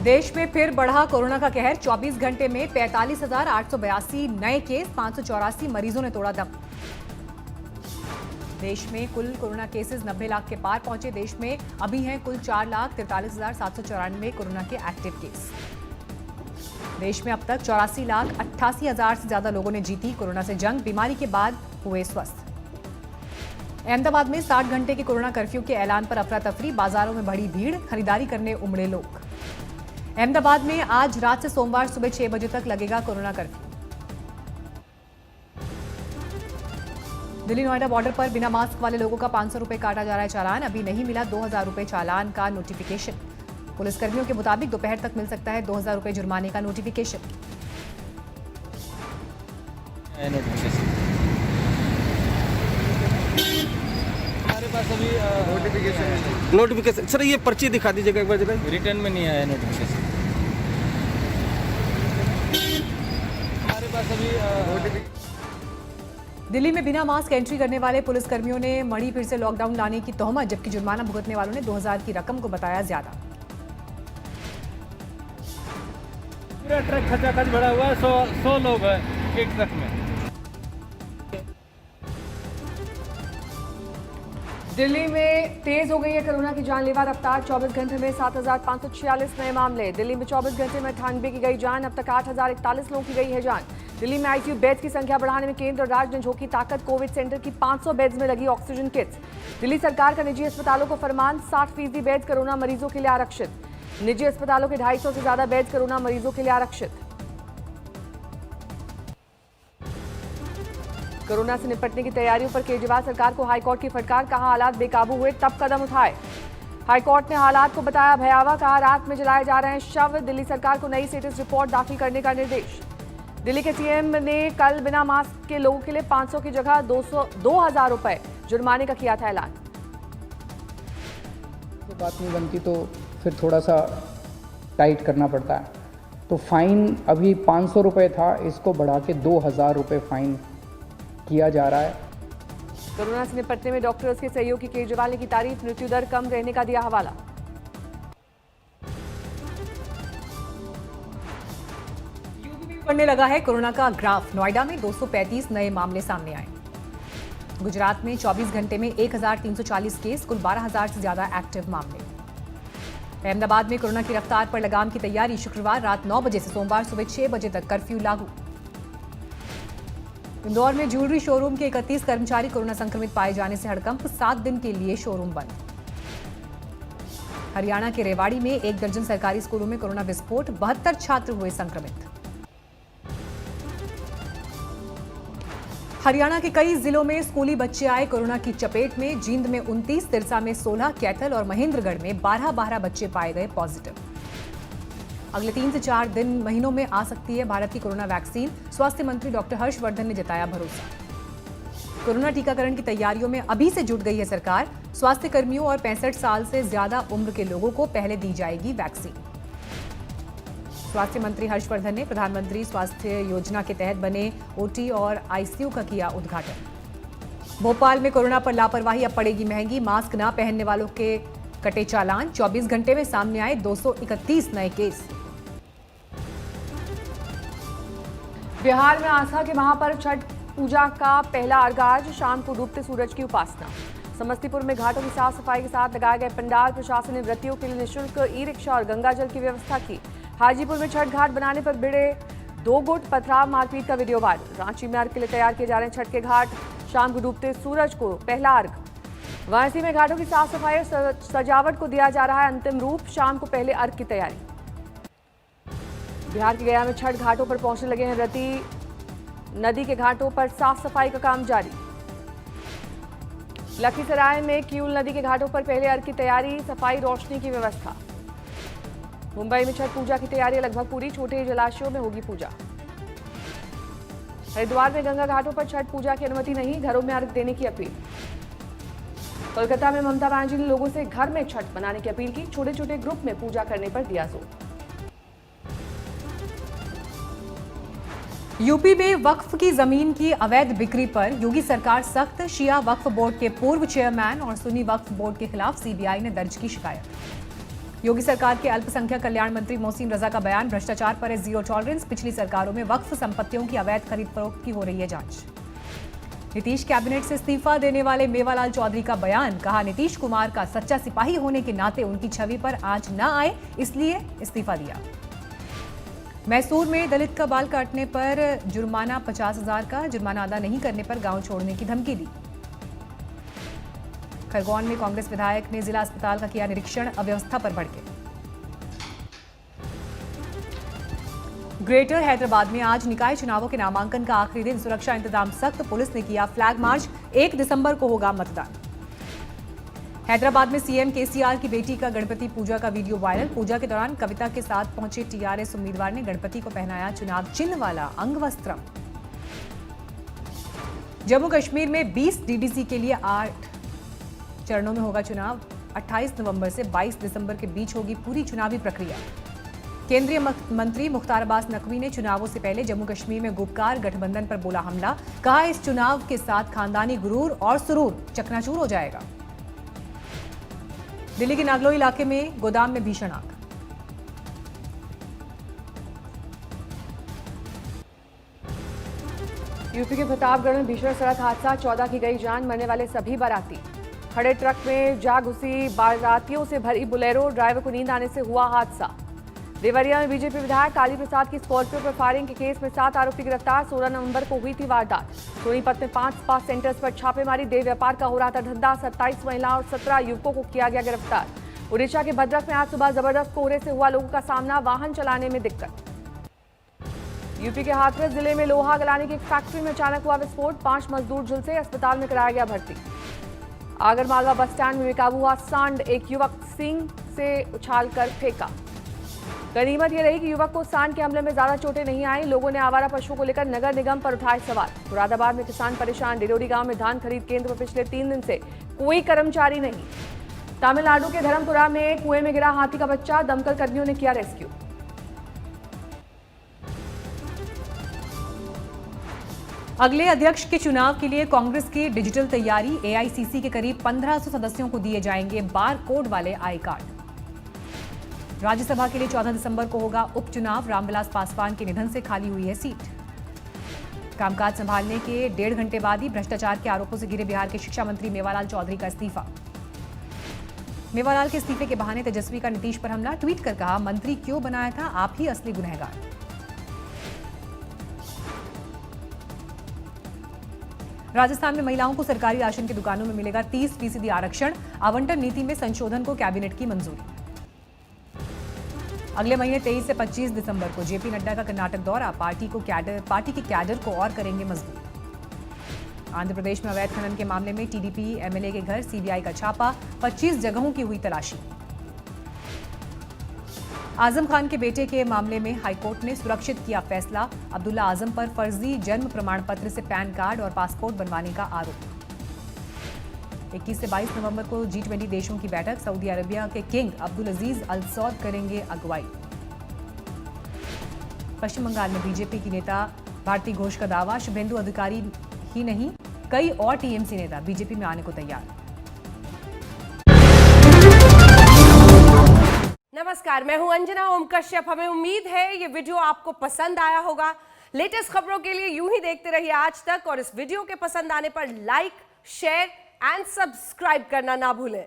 देश में फिर बढ़ा कोरोना का कहर। 24 घंटे में 45,882 नए केस, 584 मरीजों ने तोड़ा दम। देश में कुल कोरोना केसेस 90 लाख के पार पहुंचे। देश में अभी हैं कुल 4,43,794 कोरोना के एक्टिव केस। देश में अब तक 84,88,000 से ज्यादा लोगों ने जीती कोरोना से जंग। बीमारी के बाद हुए स्वस्थ। अहमदाबाद में 60 घंटे के कोरोना कर्फ्यू के ऐलान पर अफरा तफरी। बाजारों में बढ़ी भीड़, खरीदारी करने उमड़े लोग। अहमदाबाद में आज रात से सोमवार सुबह 6 बजे तक लगेगा corona curfew. Delhi Noida border पर बिना मास्क वाले लोगों का 500 रुपए काटा जा रहा है चालान। अभी नहीं मिला 2,000 रुपए चालान का नोटिफिकेशन। पुलिसकर्मियों के मुताबिक दोपहर तक मिल सकता है 2,000 रुपए जुर्माने का नोटिफिकेशन। हमारे पास अभी नोटिफिकेशन सर, ये पर्ची दिखा दीजिएगा एक बार जरा। रिटर्न में नहीं आया नोटिफिकेशन। हमारे पास अभी दिल्ली में बिना मास्क एंट्री करने वाले पुलिसकर्मियों ने मढ़ी फिर से लॉकडाउन लाने की तोहमत, जबकि जुर्माना भुगतने वालों ने 2,000 की रकम को बताया ज्यादा। पूरा ट्रक खचाखच भरा हुआ है। 100 लोग हैं एक ट्रक में। दिल्ली में तेज हो गई है कोरोना की जानलेवा रफ्तार। 24 घंटे में 7,546 नए मामले। दिल्ली में 24 घंटे में 98 की गई जान। अब तक 8,041 लोगों की गई है जान। दिल्ली में आईसीयू बेड्स की संख्या बढ़ाने में केंद्र और राज्य ने झोंकी ताकत। कोविड सेंटर की 500 बेड्स में लगी ऑक्सीजन किट्स। दिल्ली सरकार का निजी अस्पतालों को फरमान, 60% बेड्स कोरोना मरीजों के लिए आरक्षित। निजी अस्पतालों के 250 से ज्यादा बेड्स कोरोना मरीजों के लिए आरक्षित। कोरोना से निपटने की तैयारियों पर केजरीवाल सरकार को हाईकोर्ट की फटकार। कहा हालात बेकाबू हुए तब कदम उठाए। हाईकोर्ट ने हालात को बताया भयावह। कहा रात में जलाए जा रहे हैं शव। दिल्ली सरकार को नई स्टेटस रिपोर्ट दाखिल करने का निर्देश। दिल्ली के सीएम ने कल बिना मास्क के लोगों के लिए 500 की जगह 2,000 रुपए जुर्माने का किया था ऐलान। बात नहीं बनती तो फिर थोड़ा सा टाइट करना पड़ता है। तो फाइन अभी 500 रुपये था, इसको बढ़ा के 2,000 रुपये फाइन किया जा रहा है। कोरोना से निपटने में डॉक्टर्स के सहयोग की केजरीवाल ने की तारीफ। मृत्यु दर कम रहने का दिया हवाला। बढ़ने लगा है कोरोना का ग्राफ। नोएडा में 235 नए मामले सामने आए। गुजरात में 24 घंटे में 1,340 केस, कुल 12,000 से ज्यादा एक्टिव मामले। अहमदाबाद में कोरोना की रफ्तार पर लगाम की तैयारी। शुक्रवार रात 9 बजे से सोमवार सुबह 6 बजे तक कर्फ्यू लागू। इंदौर में ज्वेलरी शोरूम के 31 कर्मचारी कोरोना संक्रमित पाए जाने से हड़कंप। 7 दिन के लिए शोरूम बंद। हरियाणा के रेवाड़ी में 1 दर्जन सरकारी स्कूलों में कोरोना विस्फोट। 72 छात्र हुए संक्रमित। हरियाणा के कई जिलों में स्कूली बच्चे आए कोरोना की चपेट में। जींद में 29, सिरसा में 16, कैथल और महेंद्रगढ़ में 12 बच्चे पाए गए पॉजिटिव। अगले 3 से 4 दिन महीनों में आ सकती है भारत की कोरोना वैक्सीन। स्वास्थ्य मंत्री डॉक्टर हर्षवर्धन ने जताया भरोसा। कोरोना टीकाकरण की तैयारियों में अभी से जुट गई है सरकार। स्वास्थ्य कर्मियों और 65 साल से ज्यादा उम्र के लोगों को पहले दी जाएगी वैक्सीन। स्वास्थ्य मंत्री हर्षवर्धन ने प्रधानमंत्री स्वास्थ्य योजना के तहत बने ओटी और आईसीयू का किया उद्घाटन। भोपाल में कोरोना पर लापरवाही अब पड़ेगी महंगी। मास्क न पहनने वालों के कटे चालान। 24 घंटे में सामने आए 231 नए केस। बिहार में आस्था के महापर्व छठ पूजा का पहला अर्घ आज। शाम को डूबते सूरज की उपासना। समस्तीपुर में घाटों की साफ सफाई के साथ लगाए गए पंडाल। प्रशासन ने व्रतियों के लिए निःशुल्क ई-रिक्शा और गंगाजल की व्यवस्था की। हाजीपुर में छठ घाट बनाने पर भिड़े 2 गुट, पथराव मारपीट का वीडियो वायरल। रांची में अर्घ के लिए तैयार किए जा रहे हैं छठ के घाट। शाम को डूबते सूरज को पहला अर्घ। वाराणसी में घाटों की साफ सफाई और सजावट को दिया जा रहा है अंतिम रूप। शाम को पहले अर्घ की तैयारी। बिहार के गया में छठ घाटों पर पहुंचने लगे हैं व्रती। नदी के घाटों पर साफ सफाई का काम जारी। लखीसराय में किऊल नदी के घाटों पर पहले अर्घ की तैयारी, सफाई रोशनी की व्यवस्था। मुंबई में छठ पूजा की तैयारी लगभग पूरी। छोटे जलाशयों में होगी पूजा। हरिद्वार में गंगा घाटों पर छठ पूजा की अनुमति नहीं, घरों में अर्घ देने की अपील। कोलकाता में ममता बनर्जी ने लोगों से घर में छठ मनाने की अपील की। छोटे छोटे ग्रुप में पूजा करने पर दिया जोर। यूपी में वक्फ की जमीन की अवैध बिक्री पर योगी सरकार सख्त। शिया वक्फ बोर्ड के पूर्व चेयरमैन और सुन्नी वक्फ बोर्ड के खिलाफ सीबीआई ने दर्ज की शिकायत। योगी सरकार के अल्पसंख्यक कल्याण मंत्री मोहसिन रजा का बयान, भ्रष्टाचार पर है जीरो टॉलरेंस। पिछली सरकारों में वक्फ संपत्तियों की अवैध खरीद फरोख्त की हो रही है जांच। नीतीश कैबिनेट से इस्तीफा देने वाले मेवालाल चौधरी का बयान, कहा नीतीश कुमार का सच्चा सिपाही होने के नाते उनकी छवि पर आंच न आए इसलिए इस्तीफा दिया। मैसूर में दलित का बाल काटने पर जुर्माना 50,000 का, जुर्माना अदा नहीं करने पर गांव छोड़ने की धमकी दी। खरगोन में कांग्रेस विधायक ने जिला अस्पताल का किया निरीक्षण, अव्यवस्था पर भड़के। ग्रेटर हैदराबाद में आज निकाय चुनावों के नामांकन का आखिरी दिन, सुरक्षा इंतजाम सख्त, पुलिस ने किया फ्लैग मार्च। 1 दिसंबर को होगा मतदान। हैदराबाद में सीएम केसीआर की बेटी का गणपति पूजा का वीडियो वायरल। पूजा के दौरान कविता के साथ पहुंचे टीआरएस उम्मीदवार ने गणपति को पहनाया चुनाव चिन्ह वाला अंगवस्त्रम। जम्मू कश्मीर में 20 डीडीसी के लिए 8 चरणों में होगा चुनाव। 28 नवंबर से 22 दिसंबर के बीच होगी पूरी चुनावी प्रक्रिया। केंद्रीय मंत्री मुख्तार अब्बास नकवी ने चुनावों से पहले जम्मू कश्मीर में गुपकार गठबंधन पर बोला हमला, कहा इस चुनाव के साथ खानदानी गुरूर और सुरूर चकनाचूर हो जाएगा। दिल्ली के नागलो इलाके में गोदाम में भीषण आग। यूपी के प्रतापगढ़ में भीषण सड़क हादसा, 14 की गई जान, मरने वाले सभी बाराती। खड़े ट्रक में जा घुसी बारातियों से भरी बुलेरो, ड्राइवर को नींद आने से हुआ हादसा। देवरिया में बीजेपी विधायक काली प्रसाद की स्कॉर्पियो पर फायरिंग के केस में 7 आरोपी गिरफ्तार। 16 नवंबर को हुई थी वारदात। सोनीपत में 5 स्पा सेंटर्स पर छापेमारी, देह व्यापार का हो रहा था धंधा। 27 महिलाओं और 17 युवकों को किया गया गिरफ्तार। उड़ीसा के भद्रक में आज सुबह जबरदस्त कोहरे से हुआ लोगों का सामना, वाहन चलाने में दिक्कत। यूपी के हाथरस जिले में लोहा गलाने की एक फैक्ट्री में अचानक हुआ विस्फोट, 5 मजदूर झुलसे, अस्पताल में कराया गया भर्ती। आगरमालवा बस स्टैंड में बेकाबू हुआ सांड, एक युवक सींग से उछालकर फेंका। गनीमत यह रही कि युवक को सांड के हमले में ज्यादा चोटें नहीं आई। लोगों ने आवारा पशुओं को लेकर नगर निगम पर उठाए सवाल। मुरादाबाद में किसान परेशान, डिडोरी गांव में धान खरीद केंद्र पर पिछले 3 दिन से कोई कर्मचारी नहीं। तमिलनाडु के धर्मपुरा में कुएं में गिरा हाथी का बच्चा, दमकल कर्मियों ने किया रेस्क्यू। अगले अध्यक्ष के चुनाव के लिए कांग्रेस की डिजिटल तैयारी। एआईसीसी के करीब 1500 सदस्यों को दिए जाएंगे बार कोड वाले आई कार्ड। राज्यसभा के लिए 14 दिसंबर को होगा उपचुनाव। रामविलास पासवान के निधन से खाली हुई है सीट। कामकाज संभालने के 1.5 घंटे बाद ही भ्रष्टाचार के आरोपों से घिरे बिहार के शिक्षा मंत्री मेवालाल चौधरी का इस्तीफा। मेवालाल के इस्तीफे के बहाने तेजस्वी का नीतीश पर हमला, ट्वीट कर कहा मंत्री क्यों बनाया था, आप ही असली गुनहगार। राजस्थान में महिलाओं को सरकारी राशन की दुकानों में मिलेगा 30% आरक्षण। आवंटन नीति में संशोधन को कैबिनेट की मंजूरी। अगले महीने 23 से 25 दिसंबर को जेपी नड्डा का कर्नाटक दौरा, पार्टी की कैडर को और करेंगे मजबूत। आंध्र प्रदेश में अवैध खनन के मामले में टीडीपी एमएलए के घर सीबीआई का छापा, 25 जगहों की हुई तलाशी। आजम खान के बेटे के मामले में हाईकोर्ट ने सुरक्षित किया फैसला। अब्दुल्ला आजम पर फर्जी जन्म प्रमाण पत्र से पैन कार्ड और पासपोर्ट बनवाने का आरोप। 21 से 22 नवंबर को G20 देशों की बैठक, सऊदी अरबिया के किंग अब्दुल अजीज अल सौद करेंगे अगुवाई। पश्चिम बंगाल में बीजेपी की नेता भारती घोष का दावा, शुभेंदु अधिकारी ही नहीं कई और टीएमसी नेता बीजेपी में आने को तैयार। नमस्कार, मैं हूं अंजना ओम कश्यप। हमें उम्मीद है ये वीडियो आपको पसंद आया होगा। लेटेस्ट खबरों के लिए यूं ही देखते रहिए आज तक, और इस वीडियो के पसंद आने पर लाइक, शेयर एंड सब्सक्राइब करना ना भूलें।